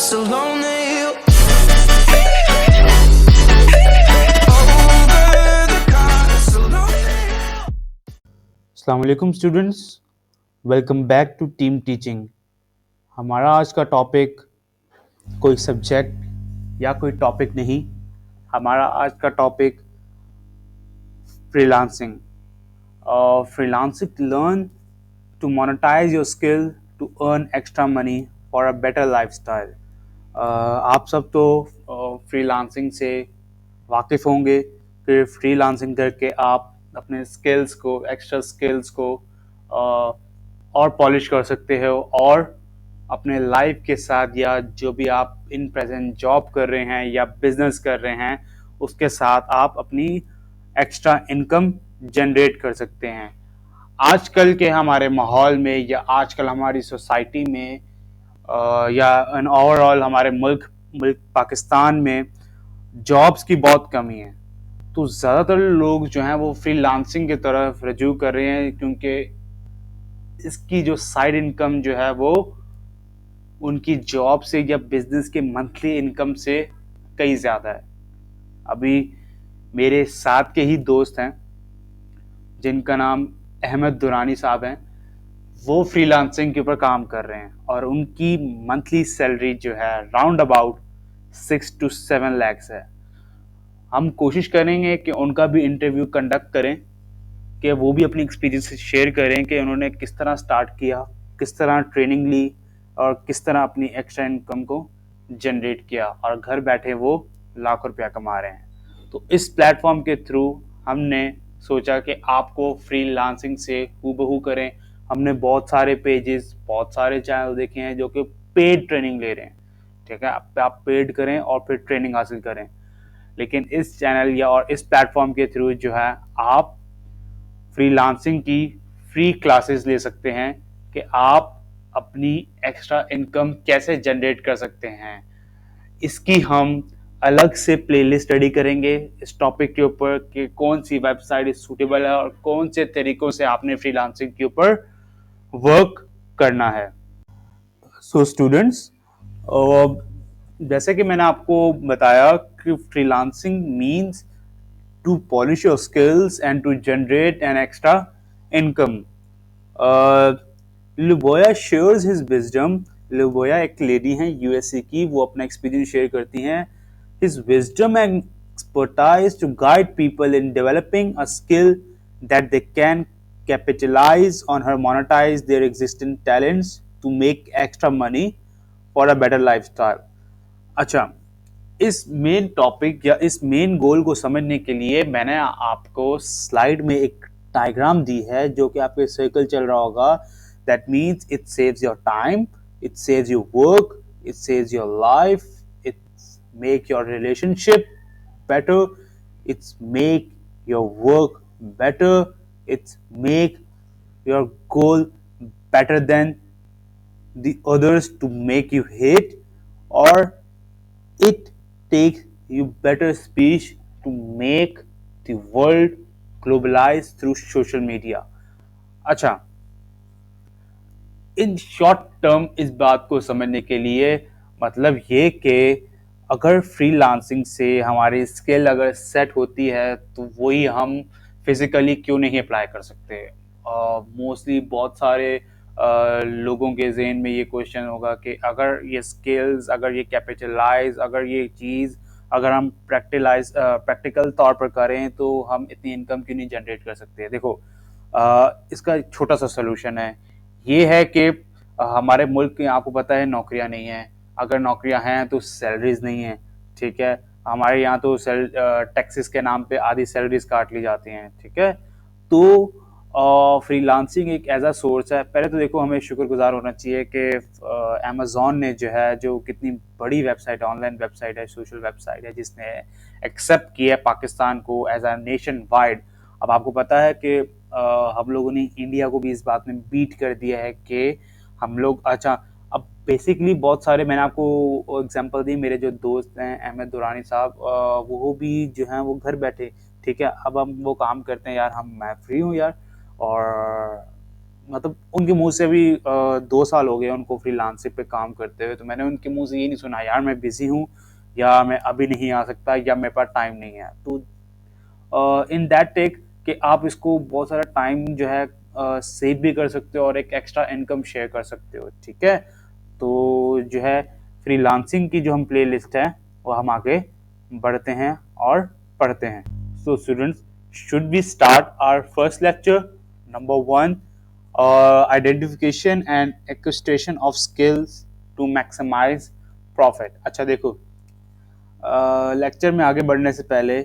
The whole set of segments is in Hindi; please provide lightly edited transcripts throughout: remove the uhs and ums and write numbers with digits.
so lonely. अस्सलाम वालेकुम students, welcome back to team teaching. हमारा आज का टॉपिक कोई सब्जेक्ट या कोई टॉपिक नहीं, हमारा आज का topic freelancing. Freelancing learn to monetize your skill to earn extra money for a better lifestyle. आप सब तो फ्रीलांसिंग से वाकिफ़ होंगे कि फ्रीलांसिंग करके आप अपने स्किल्स को, एक्स्ट्रा स्किल्स को और पॉलिश कर सकते हो और अपने लाइफ के साथ या जो भी आप इन प्रेजेंट जॉब कर रहे हैं या बिजनेस कर रहे हैं उसके साथ आप अपनी एक्स्ट्रा इनकम जनरेट कर सकते हैं। आजकल के हमारे माहौल में या आजकल हमारी सोसाइटी में या ओवरऑल हमारे मुल्क पाकिस्तान में जॉब्स की बहुत कमी है। तो ज़्यादातर लोग जो हैं वो फ्रीलांसिंग की तरफ रजू कर रहे हैं क्योंकि इसकी जो साइड इनकम जो है वो उनकी जॉब से या बिजनेस के मंथली इनकम से कई ज़्यादा है। अभी मेरे साथ के ही दोस्त हैं जिनका नाम अहमद दुरानी साहब हैं, वो फ्रीलांसिंग के ऊपर काम कर रहे हैं और उनकी मंथली सैलरी जो है राउंड अबाउट 6 to 7 lakhs है। हम कोशिश करेंगे कि उनका भी इंटरव्यू कंडक्ट करें कि वो भी अपनी एक्सपीरियंस शेयर करें कि उन्होंने किस तरह स्टार्ट किया, किस तरह ट्रेनिंग ली और किस तरह अपनी एक्स्ट्रा इनकम को जनरेट किया और घर बैठे वो लाखों रुपया कमा रहे हैं। तो इस प्लेटफॉर्म के थ्रू हमने सोचा कि आपको फ्रीलांसिंग से हूबहू करें। हमने बहुत सारे पेजेस, बहुत सारे चैनल देखे हैं जो कि पेड ट्रेनिंग ले रहे हैं, ठीक है। आप पेड करें और फिर ट्रेनिंग हासिल करें, लेकिन इस चैनल या और इस प्लेटफॉर्म के थ्रू जो है आप फ्रीलांसिंग की फ्री क्लासेस ले सकते हैं कि आप अपनी एक्स्ट्रा इनकम कैसे जनरेट कर सकते हैं। इसकी हम अलग से प्लेलिस्ट स्टडी करेंगे इस टॉपिक के ऊपर कि कौन सी वेबसाइट सूटेबल है और कौन से तरीकों से आपने फ्रीलांसिंग के ऊपर वर्क करना है। सो स्टूडेंट्स, जैसे कि मैंने आपको बताया कि freelancing means to polish your skills and to generate an extra income. लुबोया shares his wisdom. लुबोया एक लेडी हैं यूएसए की, वो अपना एक्सपीरियंस शेयर करती हैं। His wisdom and expertise to guide people in developing a skill that they can capitalize on her monetize their existing talents to make extra money for a better lifestyle. अच्छा, इस मेन टॉपिक या इस मेन गोल को समझने के लिए मैंने आपको स्लाइड में एक डायग्राम दी है जो कि आपके सर्कल चल रहा होगा। That means it saves your time, it saves your work, it saves your life, it make your relationship better, it's make your work better, it's make your goal better than the others to make you hate, or it takes you better speech to make the world globalize through social media. अच्छा, इन शॉर्ट टर्म इस बात को समझने के लिए मतलब ये कि अगर फ्रीलांसिंग से हमारी स्किल अगर सेट होती है तो वही हम फिजिकली क्यों नहीं अप्लाई कर सकते। मोस्टली बहुत सारे लोगों के जहन में ये क्वेश्चन होगा कि अगर ये स्किल्स, अगर ये कैपिटलाइज, अगर ये चीज़ अगर हम प्रैक्टिकल तौर पर करें तो हम इतनी इनकम क्यों नहीं जनरेट कर सकते। देखो, इसका एक छोटा सा सोल्यूशन है, ये है कि हमारे मुल्क में आपको पता है नौकरियां नहीं हैं। अगर नौकरियां हैं तो सैलरीज नहीं है, ठीक है। हमारे यहाँ तो टैक्सेस के नाम पे आधी सैलरीज काट ली जाती हैं, ठीक है। तो फ्रीलांसिंग एक ऐसा सोर्स है। पहले तो देखो, हमें शुक्रगुजार होना चाहिए कि अमेज़ॉन ने जो है, जो कितनी बड़ी वेबसाइट, ऑनलाइन वेबसाइट है, सोशल वेबसाइट है, जिसने एक्सेप्ट किया है पाकिस्तान को एज अ नेशन वाइड। अब आपको पता है कि हम लोगों ने इंडिया को भी इस बात में बीट कर दिया है कि हम लोग, अच्छा, अब बेसिकली बहुत सारे, मैंने आपको एग्जांपल दी, मेरे जो दोस्त हैं अहमद दुरानी साहब, वो भी जो हैं वो घर बैठे, ठीक है। अब हम वो काम करते हैं यार, मैं फ्री हूँ यार और मतलब उनके मुंह से भी 2 साल हो गए उनको फ्रीलांसिंग पे काम करते हुए, तो मैंने उनके मुंह से ये नहीं सुना यार मैं बिजी हूँ, या मैं अभी नहीं आ सकता, या मेरे पास टाइम नहीं है। तो इन दैट टेक कि आप इसको बहुत सारा टाइम जो है सेव भी कर सकते हो और एक एक्स्ट्रा इनकम शेयर कर सकते हो, ठीक है। तो जो है फ्रीलांसिंग की जो हम प्ले लिस्ट है वो हम आगे बढ़ते हैं और पढ़ते हैं। So students, should we start our first lecture? Number one, identification and acquisition of skills to maximize profit। अच्छा देखो, लेक्चर में आगे बढ़ने से पहले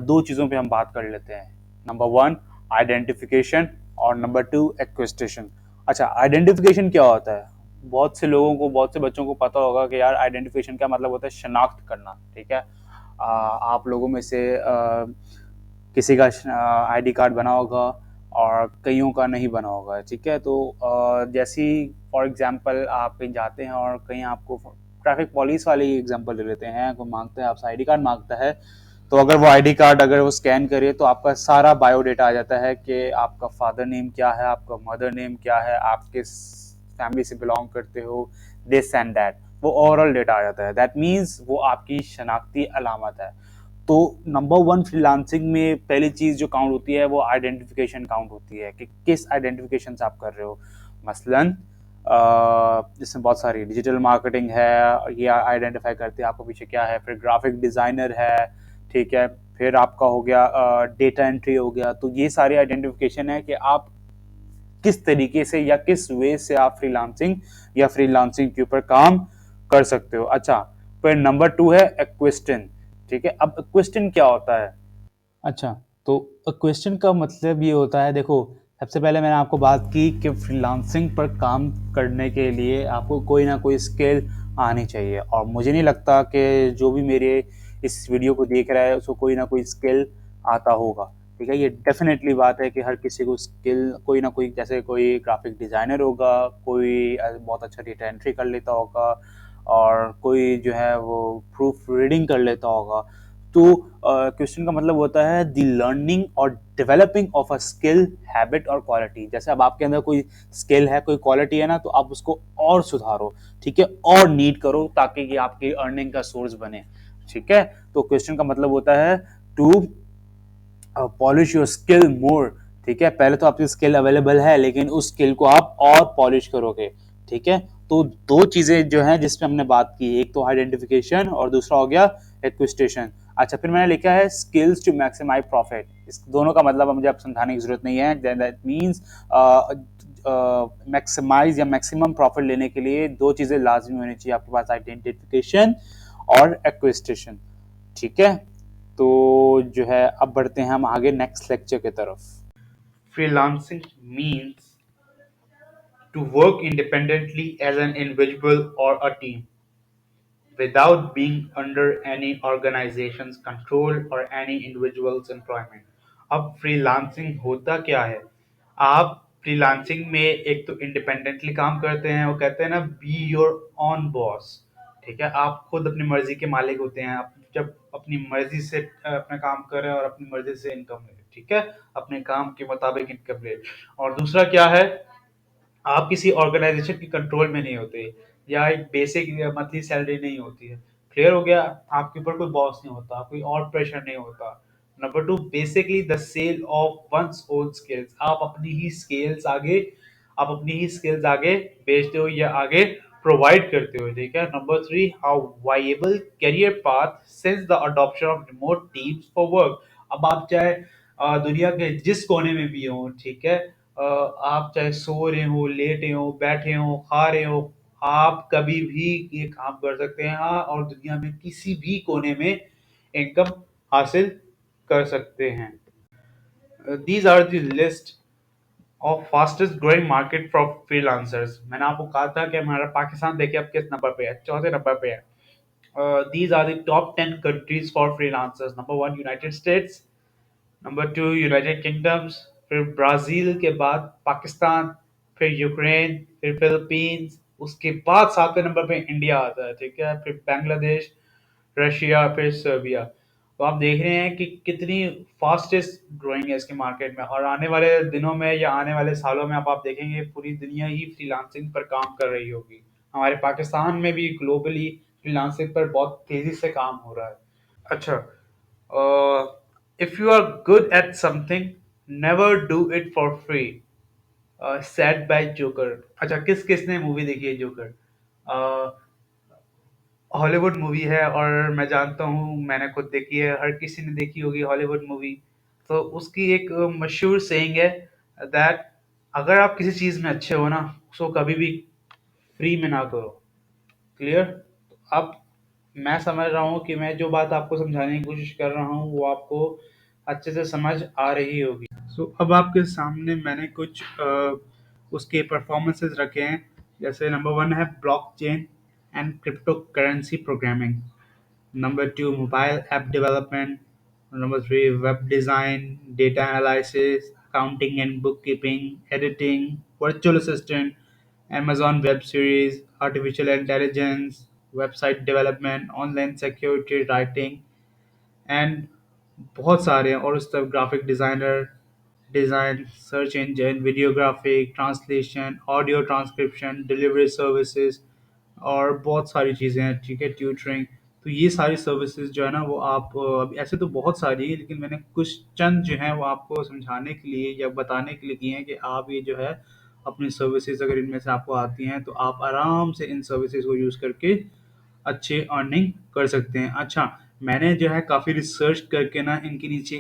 दो चीज़ों पे हम बात कर लेते हैं। नंबर वन, आइडेंटिफिकेशन, और नंबर टू, एक्विजिशन। अच्छा, आइडेंटिफिकेशन क्या होता है? बहुत से लोगों को, बहुत से बच्चों को पता होगा कि यार आइडेंटिफिकेशन क्या मतलब होता है, शनाख्त करना, ठीक है। आप लोगों में से किसी का आईडी कार्ड बना होगा और कईयों का नहीं बना होगा, ठीक है। तो जैसी फॉर एग्जांपल आप कहीं जाते हैं और कहीं आपको ट्रैफिक पुलिस वाले ही एग्जांपल ले लेते हैं, कोई मांगता है आपसे आईडी कार्ड मांगता है, तो अगर वो आईडी कार्ड अगर वो स्कैन करे तो आपका सारा बायोडेटा आ जाता है कि आपका फादर नेम क्या है, आपका मदर नेम क्या है, आप किस फैमिली से बिलोंग करते हो, दिस एंड दैट, वो ओवरऑल डेटा आ जाता है। दैट मीन्स वो आपकी शनाख्ती अलामत है। तो नंबर वन फ्रीलांसिंग में पहली चीज जो काउंट होती है वो आइडेंटिफिकेशन काउंट होती है कि किस आइडेंटिफिकेशन से आप कर रहे हो। मसलन जिसमें बहुत सारी डिजिटल मार्केटिंग है, ये आइडेंटिफाई करती है आपको पीछे क्या है, फिर ग्राफिक डिजाइनर है, ठीक है, फिर आपका हो गया डेटा एंट्री हो गया। तो ये सारी आइडेंटिफिकेशन है कि आप किस तरीके से या किस वे से आप फ्रीलांसिंग या फ्रीलांसिंग के ऊपर काम कर सकते हो। अच्छा, फिर नंबर टू है एक्विस्टन, ठीक है। अब क्वेश्चन क्या होता है? अच्छा, तो क्वेश्चन का मतलब ये होता है, देखो सबसे पहले मैंने आपको बात की कि फ्रीलांसिंग पर काम करने के लिए आपको कोई ना कोई स्किल आनी चाहिए, और मुझे नहीं लगता कि जो भी मेरे इस वीडियो को देख रहा है उसको कोई ना कोई स्किल आता होगा, ठीक है। ये डेफिनेटली बात है कि हर किसी को स्किल कोई ना कोई, जैसे कोई ग्राफिक डिज़ाइनर होगा, कोई बहुत अच्छा डेटा एंट्री कर लेता होगा, और कोई जो है वो प्रूफ रीडिंग कर लेता होगा। तो क्वेश्चन का मतलब होता है द लर्निंग और developing of a skill, habit और क्वालिटी। जैसे अब आपके अंदर कोई स्किल है, कोई क्वालिटी है ना, तो आप उसको और सुधारो, ठीक है, और नीड करो ताकि ये आपकी अर्निंग का सोर्स बने, ठीक है। तो क्वेश्चन का मतलब होता है to polish your skill more, ठीक है। पहले तो आपकी स्किल अवेलेबल है लेकिन उस स्किल को आप और पॉलिश करोगे, ठीक है। तो दो चीजें जो हैं जिस पे हमने बात की, एक तो आइडेंटिफिकेशन और दूसरा हो गया एक्विजिशन। अच्छा, फिर मैंने लिखा है स्किल्स टू मैक्सिमाइज प्रॉफिट। इस दोनों का मतलब मुझे अब समझाने की जरूरत नहीं है। दैट मीन्स मैक्सिमाइज या मैक्सिमम प्रॉफिट लेने के लिए दो चीजें लाजमी होनी चाहिए आपके पास, आइडेंटिफिकेशन और एक्विजिशन, ठीक है। तो जो है अब बढ़ते हैं हम आगे नेक्स्ट लेक्चर की तरफ। Freelancing means to work independently as an individual और a team without being under any organization's control or any individual's employment। अब फ्रीलांसिंग होता क्या है? आप फ्रीलांसिंग में एक तो इंडिपेंडेंटली काम करते हैं, वो कहते हैं ना बी योर ओन बॉस, ठीक है। आप खुद अपनी मर्जी के मालिक होते हैं। आप जब अपनी मर्जी से अपना काम कर रहे हैं और अपनी मर्जी से इनकम ले, ठीक है, अपने काम के मुताबिक इनकम ले। और दूसरा क्या है, आप किसी ऑर्गेनाइजेशन के कंट्रोल में नहीं होते, या एक बेसिक मंथली सैलरी नहीं होती है। क्लियर हो गया? आपके ऊपर कोई बॉस नहीं होता, कोई और प्रेशर नहीं होता। Number two, basically the sale of one's own skills. आप अपनी ही स्किल्स आगे बेचते हो या आगे प्रोवाइड करते हो, ठीक है। Number three, how viable career path since the adoption of remote teams for work. अब आप चाहे दुनिया के जिस कोने में भी हो, ठीक है, आप चाहे सो रहे हो, लेटे हो, बैठे हो, खा रहे हो, आप कभी भी ये काम कर सकते हैं, हाँ, और दुनिया में किसी भी कोने में इनकम हासिल कर सकते हैं। These are the list of fastest growing market for freelancers. मैंने आपको कहा था कि हमारा पाकिस्तान देखिए अब किस नंबर पे है, चौथे नंबर पे है। These are the top 10 countries for freelancers. Number one United States, number two United Kingdoms, फिर ब्राजील के बाद पाकिस्तान, फिर यूक्रेन, फिर फिलीपींस, उसके बाद सातवें नंबर पे इंडिया आता है, ठीक है, फिर बांग्लादेश, रशिया, फिर सर्बिया। तो आप देख रहे हैं कि कितनी फास्टेस्ट ग्रोइंग है इसके मार्केट में, और आने वाले दिनों में या आने वाले सालों में आप देखेंगे पूरी दुनिया ही फ्रीलांसिंग पर काम कर रही होगी। हमारे पाकिस्तान में भी ग्लोबली फ्रीलांसिंग पर बहुत तेजी से काम हो रहा है। अच्छा, if you are good at something, never do it for free. Said by Joker. अच्छा, किस किसने मूवी देखी है जोकर? हॉलीवुड मूवी है, और मैं जानता हूँ, मैंने खुद देखी है, हर किसी ने देखी होगी हॉलीवुड मूवी। तो उसकी एक मशहूर सेइंग है दैट अगर आप किसी चीज़ में अच्छे हो ना, उसको कभी भी फ्री में ना करो। क्लियर? अब मैं समझ रहा हूँ कि मैं जो बात आपको समझाने की कोशिश कर रहा हूँ वो आपको अच्छे से समझ आ रही होगी। अब आपके सामने मैंने कुछ उसके परफॉर्मेंसेस रखे हैं। जैसे नंबर वन है blockchain and crypto currency programming. Number two mobile app development. Number three web design, data analysis, accounting and book keeping, editing, virtual assistant, Amazon web series, artificial intelligence, website development, online security writing, and बहुत सारे हैं। और उस तरफ graphic designer, design, search engine, videography, translation, audio transcription, delivery services, और बहुत सारी चीज़ें हैं। ठीक है, ट्यूटरिंग। तो ये सारी सर्विसेज जो है ना वो आप ऐसे तो बहुत सारी है, लेकिन मैंने कुछ चंद जो हैं वो आपको समझाने के लिए या बताने के लिए किए हैं कि आप ये जो है अपनी सर्विसेज अगर इनमें से आपको आती हैं तो आप आराम से इन सर्विसेज को यूज़ करके अच्छे अर्निंग कर सकते हैं। अच्छा, मैंने जो है काफ़ी रिसर्च करके ना इनके नीचे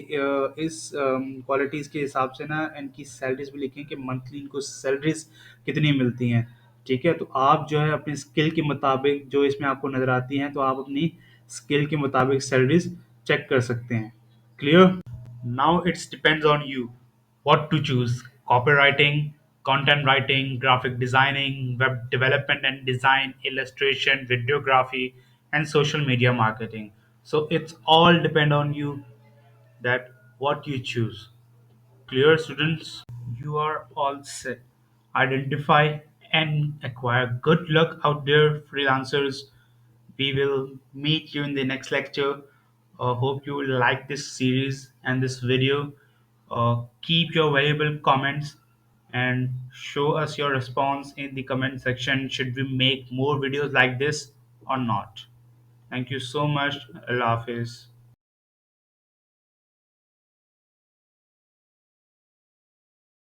इस क्वालिटीज़ के हिसाब से ना इनकी सैलरीज भी लिखी हैं कि मंथली इनको सैलरीज कितनी मिलती हैं। ठीक है, तो आप जो है अपनी स्किल के मुताबिक जो इसमें आपको नज़र आती हैं तो आप अपनी स्किल के मुताबिक सैलरीज चेक कर सकते हैं। Clear? Now it depends on you what to choose: copywriting, content writing, graphic designing, web development and design, illustration, videography, and social media marketing. So it's all depend on you that what you choose. Clear, students? You are all set. Identify and acquire. Good luck out there, freelancers. We will meet you in the next lecture. Hope you will like this series and this video. Keep your valuable comments and show us your response in the comment section. Should we make more videos like this or not? Thank you so much. Allah Hafiz.